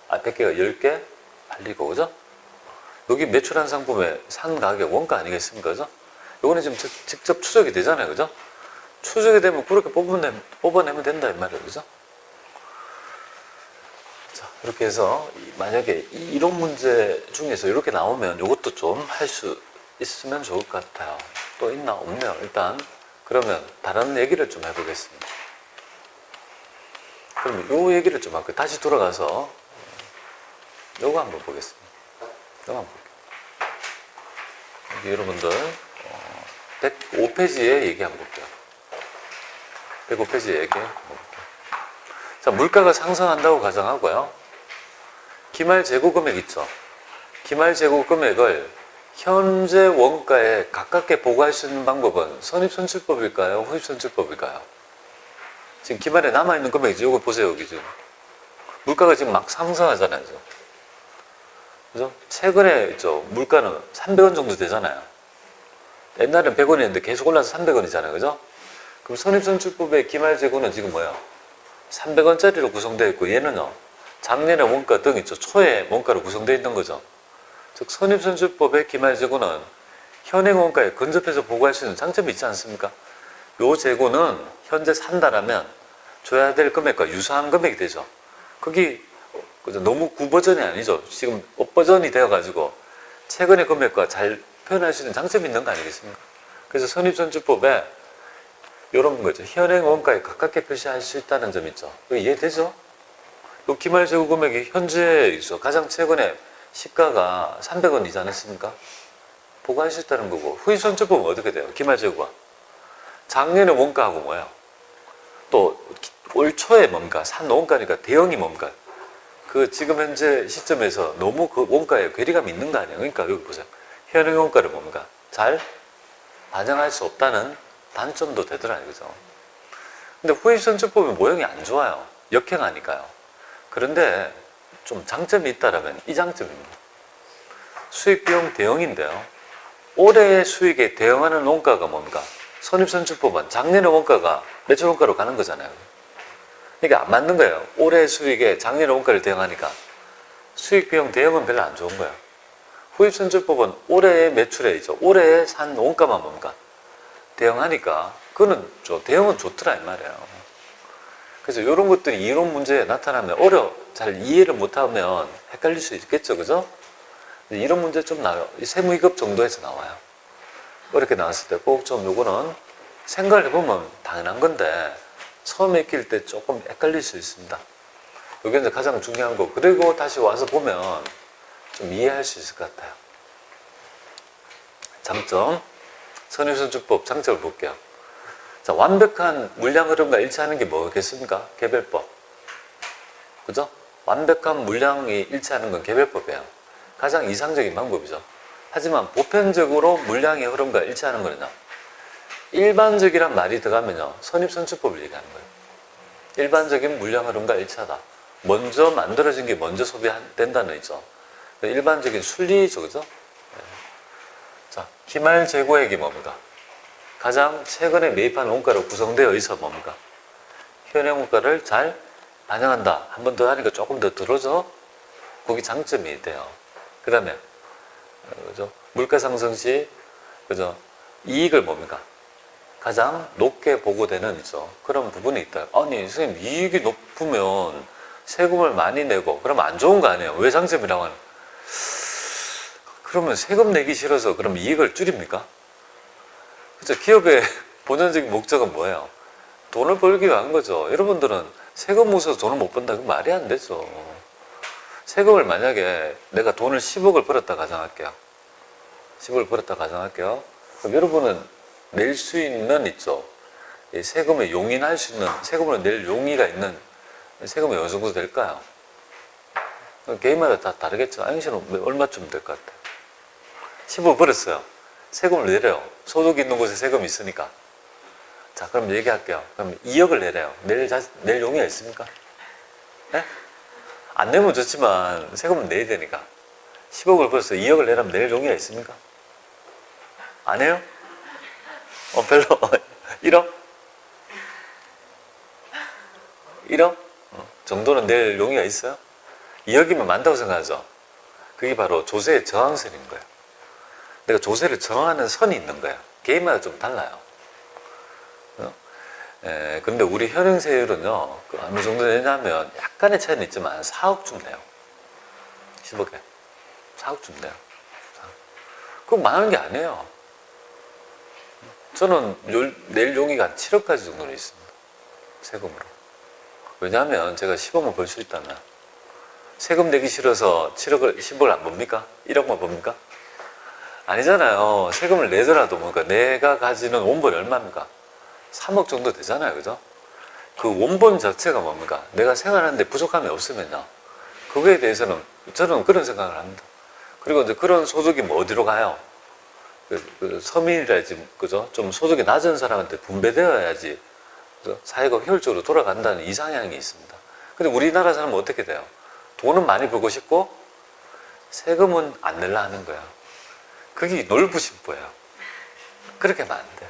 100개가 10개 팔리고, 그죠? 여기 매출한 상품의 산 가격 원가 아니겠습니까? 그죠? 요거는 지금 직접 추적이 되잖아요. 그죠? 추적이 되면 그렇게 뽑아내면 된다, 이 말이에요. 그죠? 자, 이렇게 해서 만약에 이론 문제 중에서 이렇게 나오면 이것도 좀 할 수 있으면 좋을 것 같아요. 또 있나? 없네요. 일단 그러면 다른 얘기를 좀 해보겠습니다. 그럼 요 얘기를 좀 할게요. 다시 돌아가서 요거 한번 보겠습니다. 요거 한번 볼게요. 여기 여러분들 105페이지에 얘기 한번 볼게요. 105페이지에 얘기 한번 볼게요. 자, 물가가 상승한다고 가정하고요. 기말 재고 금액 있죠. 기말 재고 금액을 현재 원가에 가깝게 보고할 수 있는 방법은 선입선출법일까요? 후입선출법일까요? 지금 기말에 남아있는 금액이죠. 이거 보세요. 여기 지금 물가가 지금 막 상승하잖아요. 지금. 그죠? 최근에 물가는 300원 정도 되잖아요. 옛날엔 100원이었는데 계속 올라서 300원이잖아요. 그죠? 그럼 선입선출법의 기말 재고는 지금 뭐예요? 300원짜리로 구성되어 있고, 얘는요, 작년의 원가 등 있죠. 초의 원가로 구성되어 있는 거죠. 즉, 선입선출법의 기말 재고는 현행 원가에 근접해서 보고할 수 있는 장점이 있지 않습니까? 요 재고는 현재 산다라면 줘야 될 금액과 유사한 금액이 되죠. 거기 너무 구버전이 아니죠. 지금 업버전이 되어가지고 최근의 금액과 잘 표현할 수 있는 장점이 있는 거 아니겠습니까? 그래서 선입선출법에 이런 거죠. 현행 원가에 가깝게 표시할 수 있다는 점 있죠. 이해되죠? 이 기말 재고 금액이 현재 있어. 가장 최근에 시가가 300원이지 않았습니까? 보고할 수 있다는 거고, 후입선출법은 어떻게 돼요? 기말 재고가 작년의 원가하고 뭐예요? 또 올 초에 뭔가 산 원가니까 대형이 뭔가 그 지금 현재 시점에서 너무 그 원가에 괴리감이 있는 거 아니에요? 그러니까 여기 보세요. 현행 원가를 뭔가 잘 반영할 수 없다는 단점도 되더라고요. 그죠? 근데 후입선출법은 모형이 안 좋아요. 역행하니까요. 그런데 좀 장점이 있다라면 이 장점입니다. 수익비용 대응인데요. 올해의 수익에 대응하는 원가가 뭔가? 선입선출법은 작년의 원가가 매출 원가로 가는 거잖아요. 그러니까 안 맞는 거예요. 올해의 수익에 작년의 원가를 대응하니까 수익비용 대응은 별로 안 좋은 거예요. 후입선출법은 올해의 매출에 있죠. 올해의 산 원가만 뭔가 대응하니까 그거는 대응은 좋더라 이 말이에요. 그래서 이런 것들이 이론 문제에 나타나면 잘 이해를 못하면 헷갈릴 수 있겠죠. 그죠? 이런 문제 좀 나와요. 세무 2급 정도에서 나와요. 이렇게 나왔을 때 꼭 좀 요거는 생각을 해보면 당연한 건데 처음에 익힐 때 조금 헷갈릴 수 있습니다. 이게 이제 가장 중요한 거. 그리고 다시 와서 보면 좀 이해할 수 있을 것 같아요. 장점, 선입선출법 장점을 볼게요. 자, 완벽한 물량 흐름과 일치하는 게 뭐겠습니까? 개별법. 그죠? 완벽한 물량이 일치하는 건 개별법이에요. 가장 이상적인 방법이죠. 하지만 보편적으로 물량의 흐름과 일치하는 거는요. 일반적이란 말이 들어가면요. 선입선출법을 얘기하는 거예요. 일반적인 물량 흐름과 일치하다. 먼저 만들어진 게 먼저 소비된다는 의죠. 일반적인 순리죠. 그죠? 자, 기말 재고액이 뭡니까? 가장 최근에 매입한 원가로 구성되어 있어 뭡니까? 현행 원가를 잘 반영한다. 한 번 더 하니까 조금 더 들어져. 거기 장점이 돼요. 그 다음에 그죠? 물가 상승 시 그죠? 이익을 뭡니까? 가장 높게 보고되는 그런 부분이 있다. 아니 선생님 이익이 높으면 세금을 많이 내고 그러면 안 좋은 거 아니에요? 왜 장점이라고 하는? 그러면 세금 내기 싫어서 그럼 이익을 줄입니까? 그죠? 기업의 본연적인 목적은 뭐예요? 돈을 벌기 위한 거죠. 여러분들은 세금 무서워서 돈을 못 번다. 그 말이 안 되죠. 세금을 만약에 내가 돈을 10억을 벌었다 가정할게요. 10억을 벌었다 가정할게요. 그럼 여러분은 낼 수 있는 이 세금을 용인할 수 있는, 세금을 낼 용의가 있는 세금이 어느 정도 될까요? 개인마다 다 다르겠죠. 아영 씨는 얼마쯤 될 것 같아요? 10억 벌었어요. 세금을 내려요. 소득 있는 곳에 세금이 있으니까. 자, 그럼 얘기할게요. 그럼 2억을 내래요. 낼 용의가 있습니까? 네? 안 내면 좋지만 세금은 내야 되니까. 10억을 벌었어요. 2억을 내라면 낼 용의가 있습니까? 안 해요? 별로. 1억? 1억? 정도는 낼 용의가 있어요? 2억이면 많다고 생각하죠. 그게 바로 조세의 저항선인 거예요. 내가 조세를 저항하는 선이 있는 거예요. 개인마다 좀 달라요. 근데 우리 현행세율은요, 어느 정도 되냐면 약간의 차이는 있지만 4억쯤 돼요. 10억에. 4억쯤 돼요. 그거 많은 게 아니에요. 저는 낼 용의가 한 7억까지 정도는 있습니다. 세금으로. 왜냐하면 제가 10억만 벌 수 있다면 세금 내기 싫어서 10억을 안 법니까? 1억만 법니까? 아니잖아요. 세금을 내더라도 뭔가 내가 가지는 원본이 얼마입니까? 3억 정도 되잖아요. 그죠? 그 원본 자체가 뭡니까? 내가 생활하는데 부족함이 없으면요. 그거에 대해서는 저는 그런 생각을 합니다. 그리고 이제 그런 소득이 뭐 어디로 가요? 그 서민이라지, 그죠? 좀 소득이 낮은 사람한테 분배되어야지 그죠? 사회가 효율적으로 돌아간다는 이상향이 있습니다. 근데 우리나라 사람은 어떻게 돼요? 돈은 많이 벌고 싶고 세금은 안 내려 하는 거야. 그게 놀부심 보여요. 그렇게 하면 안 돼.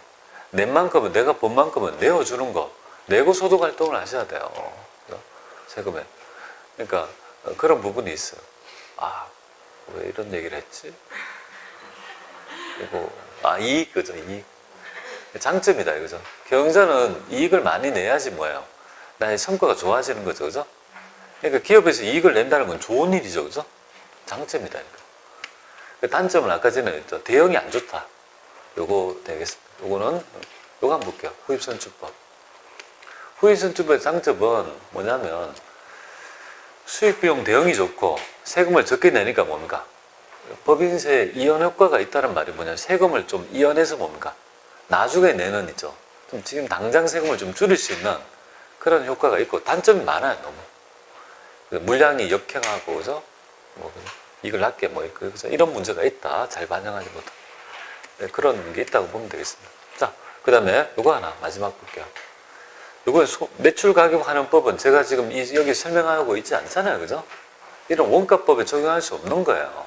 낸 만큼은, 내가 번 만큼은 내어주는 거, 내고 소득 활동을 하셔야 돼요. 그죠? 세금에. 그러니까 그런 부분이 있어요. 아, 왜 이런 얘기를 했지? 그리고 이익, 그죠? 이익. 장점이다, 이거죠. 경제는 이익을 많이 내야지 뭐예요? 나의 성과가 좋아지는 거죠, 그죠? 그러니까 기업에서 이익을 낸다는 건 좋은 일이죠, 그죠? 장점이다, 이거. 그 단점은 아까 전에 했죠. 대형이 안 좋다. 요거 되겠습니다. 요거 한번 볼게요. 후입선출법. 후입선출법의 장점은 뭐냐면 수익비용 대형이 좋고 세금을 적게 내니까 뭡니까? 법인세 이연 효과가 있다는 말이 뭐냐? 세금을 좀 이연해서 뭡니까? 나중에 내는 있죠. 좀 지금 당장 세금을 좀 줄일 수 있는 그런 효과가 있고 단점이 많아요, 너무. 물량이 역행하고, 그죠? 뭐 이걸 낮게 뭐 그래서 이런 문제가 있다. 잘 반영하지 못한. 네, 그런 게 있다고 보면 되겠습니다. 자, 그 다음에 요거 하나 마지막 볼게요. 요거 매출 가격 환원법은 제가 지금 여기 설명하고 있지 않잖아요, 그죠? 이런 원가법에 적용할 수 없는 거예요.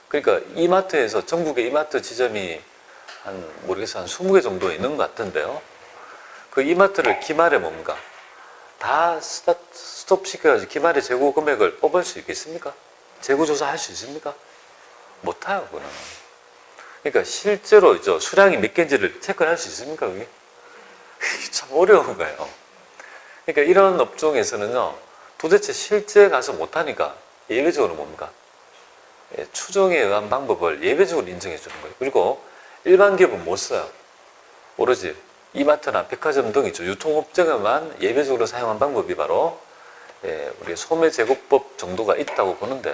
그러니까 이마트에서 전국의 이마트 지점이 모르겠어요. 한 20개 정도 있는 것 같은데요. 그 이마트를 기말에 뭡니까? 다 스톱 시켜가지고 기말에 재고 금액을 뽑을 수 있겠습니까? 재고조사 할 수 있습니까? 못해요, 그거는. 그러니까 실제로 수량이 몇 개인지를 체크를 할 수 있습니까, 그게? 참 어려운 거예요. 그러니까 이런 업종에서는요, 도대체 실제 가서 못하니까 예외적으로 뭡니까? 추정에 의한 방법을 예외적으로 인정해 주는 거예요. 그리고 일반 기업은 못 써요. 오로지 이마트나 백화점 등 있죠. 유통업체가만 예외적으로 사용한 방법이 바로 우리 소매제공법 정도가 있다고 보는데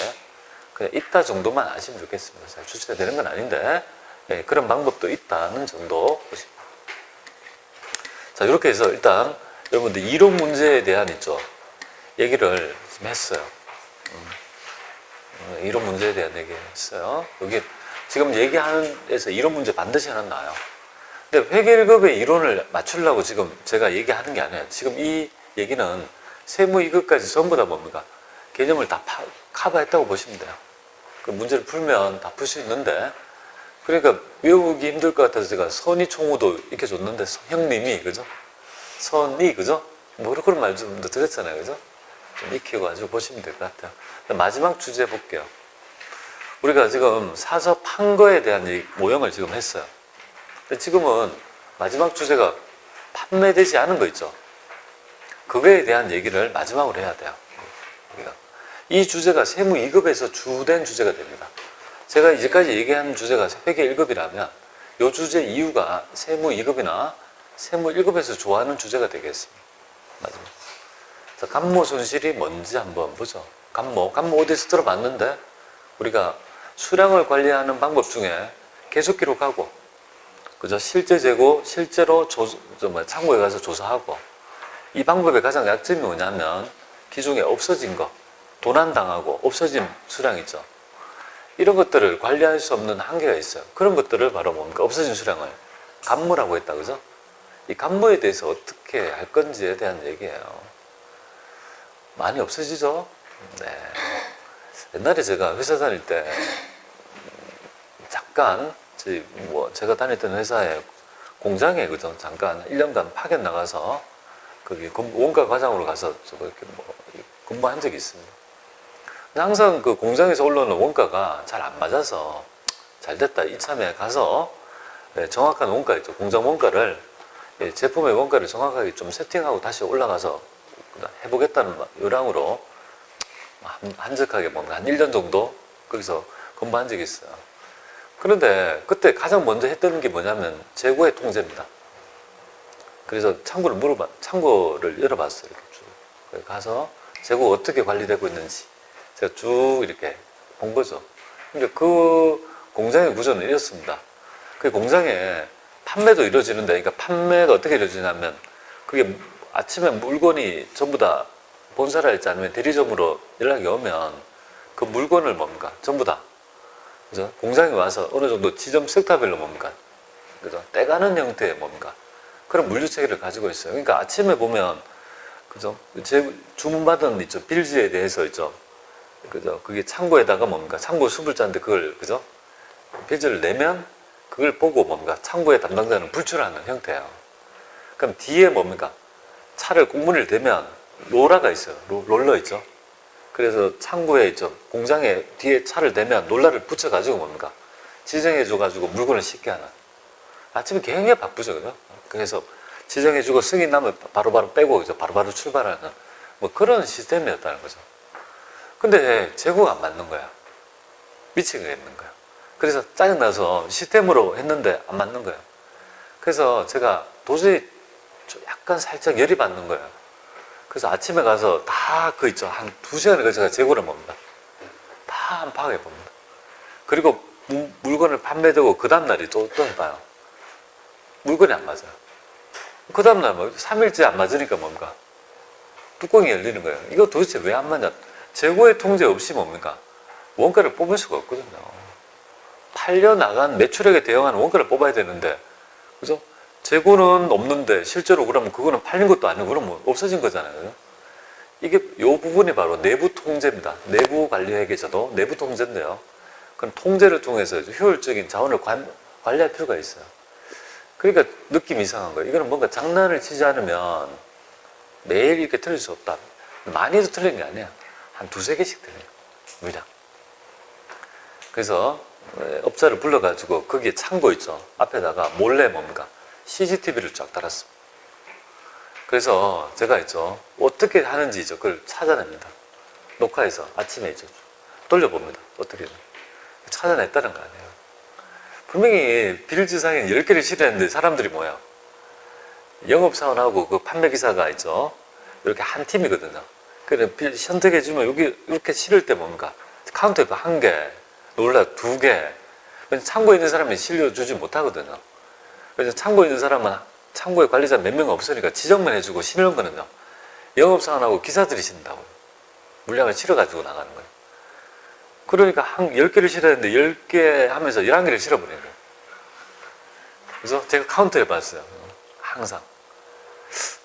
그냥 있다 정도만 아시면 좋겠습니다. 잘 출시되는 건 아닌데 그런 방법도 있다는 정도 보십니다. 자, 이렇게 해서 일단 여러분들 이론 문제에 대한 얘기를 좀 했어요. 이론 문제에 대한 얘기 했어요. 여기 지금 얘기하는 데서 이론 문제 반드시 하나 나와요. 근데 회계1급의 이론을 맞추려고 지금 제가 얘기하는 게 아니에요. 지금 이 얘기는 세무 2급까지 전부 다 뭡니까? 개념을 다 커버했다고 보시면 돼요. 그 문제를 풀면 다 풀 수 있는데 그러니까 외우기 힘들 것 같아서 제가 선의 총우도 이렇게 줬는데 형님이, 그죠? 선의, 그죠? 뭐 그런 말 좀 드렸잖아요, 그죠? 좀 익혀가지고 보시면 될 것 같아요. 마지막 주제 볼게요. 우리가 지금 사서 판 거에 대한 모형을 지금 했어요. 근데 지금은 마지막 주제가 판매되지 않은 거 있죠? 그거에 대한 얘기를 마지막으로 해야 돼요. 우리가. 이 주제가 세무 2급에서 주된 주제가 됩니다. 제가 이제까지 얘기한 주제가 회계 1급이라면 이 주제 이유가 세무 2급이나 세무 1급에서 좋아하는 주제가 되겠습니다. 마지막. 자, 감모 손실이 뭔지 한번 보죠. 감모 어디서 들어봤는데 우리가 수량을 관리하는 방법 중에 계속 기록하고, 그죠? 실제 재고, 실제로 창고에 가서 조사하고, 이 방법의 가장 약점이 뭐냐면 기존에 없어진 거, 도난당하고 없어진 수량 있죠. 이런 것들을 관리할 수 없는 한계가 있어요. 그런 것들을 바로 뭡니까? 없어진 수량을 감모라고 했다, 그죠? 이 감모에 대해서 어떻게 할 건지에 대한 얘기예요. 많이 없어지죠? 네. 옛날에 제가 회사 다닐 때 잠깐 제가 다녔던 회사에 공장에 그죠? 잠깐 1년간 파견 나가서 거기 원가 과장으로 가서 이렇게 근무한 적이 있습니다. 항상 그 공장에서 올라오는 원가가 잘 안 맞아서 잘 됐다. 이참에 가서 정확한 원가 있죠. 공장 원가를 제품의 원가를 정확하게 좀 세팅하고 다시 올라가서 해보겠다는 요랑으로 한적하게 뭔가 한 1년 정도 거기서 근무한 적이 있어요. 그런데 그때 가장 먼저 했던 게 뭐냐면 재고의 통제입니다. 그래서 창고를 열어봤어요. 이렇게 쭉. 가서 재고 어떻게 관리되고 있는지 제가 쭉 이렇게 본 거죠. 근데 그 공장의 구조는 이렇습니다. 그 공장에 판매도 이루어지는데, 그러니까 판매가 어떻게 이루어지냐면, 그게 아침에 물건이 전부 다 본사랄지 아니면 대리점으로 연락이 오면 그 물건을 뭡니까? 전부 다. 그죠? 공장에 와서 어느 정도 지점 섹터별로 뭡니까? 그죠? 떼가는 형태의 뭡니까? 그런 물류 체계를 가지고 있어요. 그러니까 아침에 보면, 그죠? 주문받은 있죠. 빌지에 대해서 있죠. 그죠? 그게 창고에다가 뭡니까? 창고 수불자인데 그걸, 그죠? 빌지를 내면 그걸 보고 뭡니까? 창고의 담당자는 불출하는 형태예요. 그럼 뒤에 뭡니까? 차를 공문을 대면 로라가 있어요. 롤러 있죠. 그래서 창고에 있죠. 공장에 뒤에 차를 대면 롤러를 붙여가지고 뭡니까? 지정해줘가지고 물건을 싣게 하는. 아침에 굉장히 바쁘죠. 그죠? 그래서 지정해주고 승인 나면 바로바로 빼고 그죠? 바로바로 출발하는 뭐 그런 시스템이었다는 거죠. 근데 재고가 안 맞는 거야. 미치겠는 거야. 그래서 짜증나서 시스템으로 했는데 안 맞는 거예요. 그래서 제가 도저히 약간 살짝 열이 받는 거예요. 그래서 아침에 가서 다 그 있죠. 한 2시간을 제가 재고를 봅니다. 다 한 파악해 봅니다. 그리고 물건을 판매되고 그 다음날이 또 해봐요. 물건이 안 맞아요. 그 다음날 뭐 3일째 안 맞으니까 뭡니까? 뚜껑이 열리는 거예요. 이거 도대체 왜 안 맞냐? 재고의 통제 없이 뭡니까? 원가를 뽑을 수가 없거든요. 팔려 나간 매출액에 대응하는 원가를 뽑아야 되는데, 그죠? 재고는 없는데 실제로 그러면 그거는 팔린 것도 아니고 그러면 없어진 거잖아요. 그죠? 이게 요 부분이 바로 내부 통제입니다. 내부 관리회계에서도 내부 통제인데요. 그럼 통제를 통해서 효율적인 자원을 관리할 필요가 있어요. 그러니까 느낌이 이상한 거예요. 이거는 뭔가 장난을 치지 않으면 매일 이렇게 틀릴 수 없다. 많이 해도 틀린 게 아니야. 한 2-3개씩 틀려요. 물량. 그래서 업자를 불러가지고 거기에 창고 있죠. 앞에다가 몰래 뭡니까? CCTV를 쫙 달았습니다. 그래서 제가 있죠. 어떻게 하는지 있죠. 그걸 찾아냅니다. 녹화해서 아침에 있죠. 돌려봅니다. 어떻게든. 찾아냈다는 거 아니에요. 분명히 빌지상에 10개를 실었는데 사람들이 뭐야? 영업사원하고 그 판매기사가 있죠. 이렇게 한 팀이거든요. 그래, 선택해주면 여기 이렇게 실을 때 뭡니까? 카운터에 1개, 놀라 2개. 창고에 있는 사람이 실려주지 못하거든요. 그래서 창고에 있는 사람은 창고에 관리자 몇 명 없으니까 지정만 해주고 실는 거는요. 영업사원하고 기사들이 신다고. 물량을 실어가지고 나가는 거예요. 그러니까 한 10개를 실었는데 10개 하면서 11개를 실어버리는 거예요. 그래서 제가 카운트 해봤어요. 항상.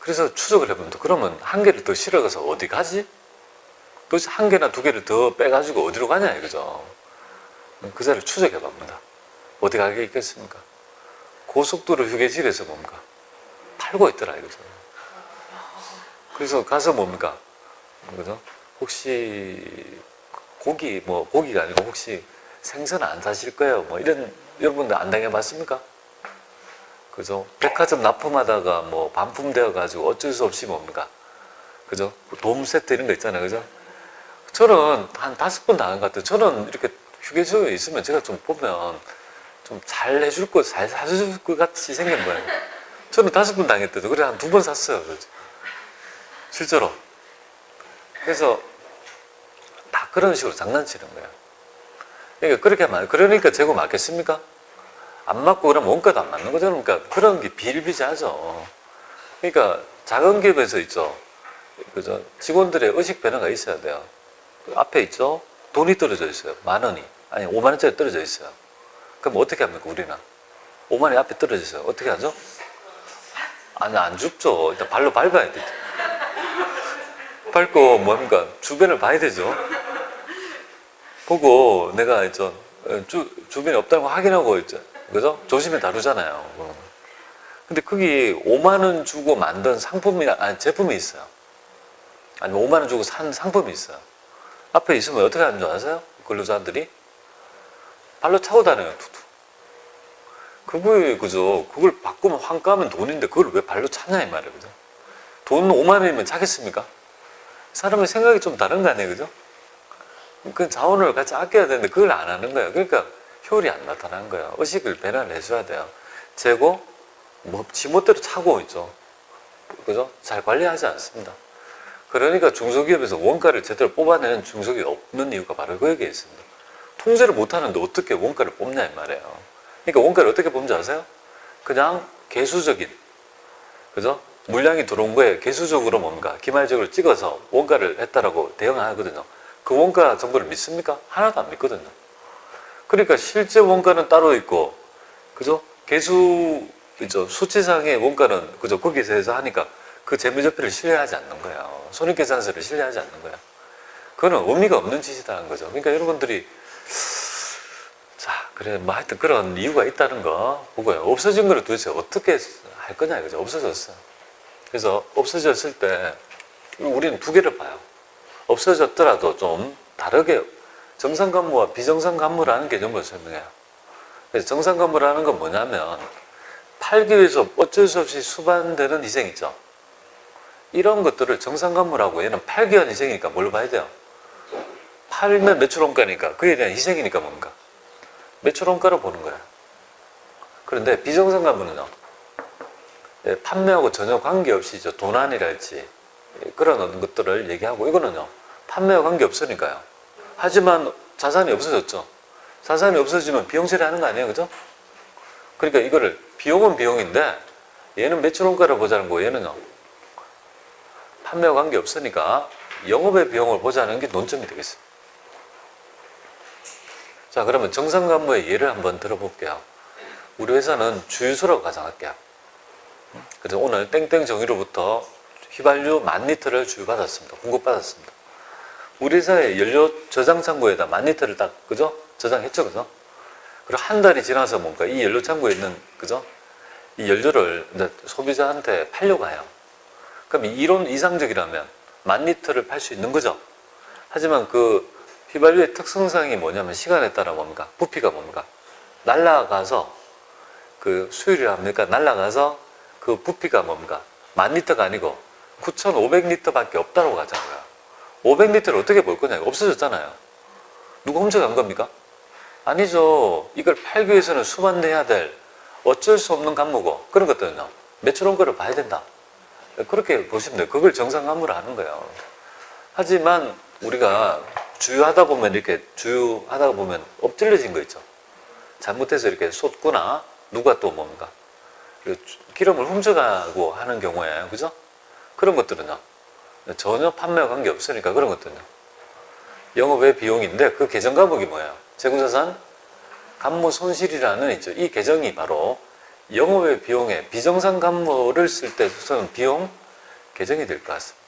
그래서 추적을 해보면 그러면 1개를 더 실어가서 어디 가지? 도대체 1개나 2개를 더 빼가지고 어디로 가냐 이거죠. 그 자리를 추적해봅니다. 어디 가게 있겠습니까? 고속도로 휴게실에서 뭡니까? 팔고 있더라 이거죠. 그래서 가서 뭡니까? 그죠? 혹시 고기가 아니고 혹시 생선 안 사실 거예요? 뭐 이런 여러분들 안 당해봤습니까? 그죠? 백화점 납품하다가 뭐 반품되어 가지고 어쩔 수 없이 뭡니까? 그죠? 돔 세트 이런 거 있잖아요. 그죠? 저는 한 5번 당한 것 같아요. 저는 이렇게 휴게소에 있으면 제가 좀 보면 좀 잘 해줄 거, 잘 사줄 것 같이 생긴 거예요. 저는 5번 당했대도 그래 한 2번 샀어요. 그렇죠? 실제로. 그래서 다 그런 식으로 장난치는 거예요. 그러니까 그렇게 하면, 그러니까 재고 맞겠습니까? 안 맞고 그러면 원가도 안 맞는 거죠. 그러니까 그런 게 비일비재하죠. 그러니까 작은 기업에서 있죠. 그죠? 직원들의 의식 변화가 있어야 돼요. 그 앞에 있죠. 돈이 떨어져 있어요. 10,000원이. 아니 50,000원짜리 떨어져 있어요. 그럼 어떻게 합니까 우리는? 50,000원이 앞에 떨어져 있어요. 어떻게 하죠? 아니 안 죽죠. 일단 발로 밟아야 되죠. 밟고 뭡니까? 주변을 봐야 되죠. 보고 내가 있죠. 주변에 없다는 거 확인하고 있죠. 그죠? 조심히 다루잖아요. 근데 거기 50,000원 주고 만든 상품이, 아니 제품이 있어요. 아니면 50,000원 주고 산 상품이 있어요. 앞에 있으면 어떻게 하는 줄 아세요? 근로자들이 발로 차고 다녀요. 툭툭. 그죠? 그걸 바꾸면 환가하면 돈인데 그걸 왜 발로 차냐 이 말이에요. 그죠? 돈 5만 원이면 차겠습니까? 사람의 생각이 좀 다른 거 아니에요. 그죠? 그 자원을 같이 아껴야 되는데 그걸 안 하는 거예요. 그러니까 효율이 안 나타나는 거예요. 의식을 배려를 해줘야 돼요. 재고, 뭐, 지멋대로 차고 있죠. 그죠? 잘 관리하지 않습니다. 그러니까 중소기업에서 원가를 제대로 뽑아내는 중소기업이 없는 이유가 바로 거기에 있습니다. 통제를 못하는데 어떻게 원가를 뽑냐 이 말이에요. 그러니까 원가를 어떻게 뽑는지 아세요? 그냥 개수적인, 그죠? 물량이 들어온 거에 개수적으로 뭔가 기말적으로 찍어서 원가를 했다라고 대응하거든요. 그 원가 정보를 믿습니까? 하나도 안 믿거든요. 그러니까 실제 원가는 따로 있고, 그죠? 개수, 그죠? 수치상의 원가는, 그죠? 거기서 해서 하니까 그 재무제표를 신뢰하지 않는 거예요. 손익계산서를 신뢰하지 않는 거예요. 그거는 의미가 없는 짓이라는 거죠. 그러니까 여러분들이, 자, 그래, 뭐 하여튼 그런 이유가 있다는 거 보고요. 없어진 거를 도대체 어떻게 할 거냐, 그죠? 없어졌어요. 그래서 없어졌을 때, 우리는 두 개를 봐요. 없어졌더라도 좀 다르게 정상간무와 비정상간무라는 개념을 설명해요. 그래서 정상간무라는 건 뭐냐면 팔기 위해서 어쩔 수 없이 수반되는 희생 있죠. 이런 것들을 정상간무라고 얘는 팔기 위한 희생이니까 뭘 봐야 돼요? 팔면 매출원가니까 그에 대한 희생이니까 뭔가 매출원가로 보는 거예요. 그런데 비정상간무는요. 판매하고 전혀 관계없이 도난이랄지 그런 것들을 얘기하고 이거는요. 판매와 관계없으니까요. 하지만 자산이 없어졌죠. 자산이 없어지면 비용 처리하는 거 아니에요, 그죠? 그러니까 이거를 비용은 비용인데 얘는 매출원가를 보자는 거고 얘는요. 판매와 관계없으니까 영업의 비용을 보자는 게 논점이 되겠습니다. 자, 그러면 정상간무의 예를 한번 들어볼게요. 우리 회사는 주유소라고 가정할게요. 그래서 오늘 땡땡 정유로부터 휘발유 10,000리터를 주유받았습니다. 공급받았습니다. 우리 회사의 연료 저장 창고에다 10,000리터를 딱, 그죠? 저장했죠, 그죠? 그리고 한 달이 지나서 뭔가 이 연료 창고에 있는, 그죠? 이 연료를 이제 소비자한테 팔려고 해요. 그럼 이론 이상적이라면 10,000리터를 팔 수 있는 거죠. 하지만 그 휘발유의 특성상이 뭐냐면 시간에 따라 뭡니까? 부피가 뭡니까? 날아가서 그 수율이 합니까? 날아가서 그 부피가 뭡니까? 10,000리터가 아니고 9,500리터밖에 없다고 하잖아요. 500리터를 어떻게 볼 거냐? 없어졌잖아요. 누가 훔쳐간 겁니까? 아니죠. 이걸 팔기 위해서는 수반돼야 될 어쩔 수 없는 간무고 그런 것들은요. 매출원가를 봐야 된다. 그렇게 보시면 돼요. 그걸 정상간무로 하는 거예요. 하지만 우리가 주유하다 보면 엎질러진 거 있죠. 잘못해서 이렇게 쏟거나 누가 또 뭔가 기름을 훔쳐가고 하는 경우에 그죠? 그런 것들은요. 전혀 판매와 관계없으니까 그런 것들은요. 영업의 비용인데 그 계정 과목이 뭐예요? 재고자산 간무 손실이라는 있죠. 이 계정이 바로 영업의 비용에 비정상 간무를 쓸 때 쓰는 비용 계정이 될 것 같습니다.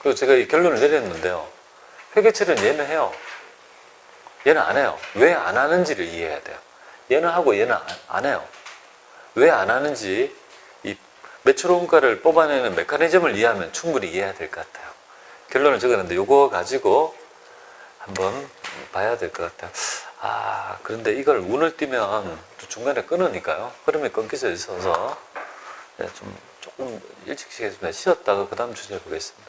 그리고 제가 이 결론을 내렸는데요. 회계처리는 얘는 해요. 얘는 안 해요. 왜 안 하는지를 이해해야 돼요. 얘는 하고 얘는 안 해요. 왜 안 하는지 이 매출원가를 뽑아내는 메커니즘을 이해하면 충분히 이해해야 될 것 같아요. 결론을 적었는데 이거 가지고 한번 봐야 될 것 같아요. 아, 그런데 이걸 운을 띄면 또 중간에 끊으니까요. 흐름이 끊기져 있어서 조금 일찍 쉬겠습니다. 쉬었다가 그 다음 주제 보겠습니다.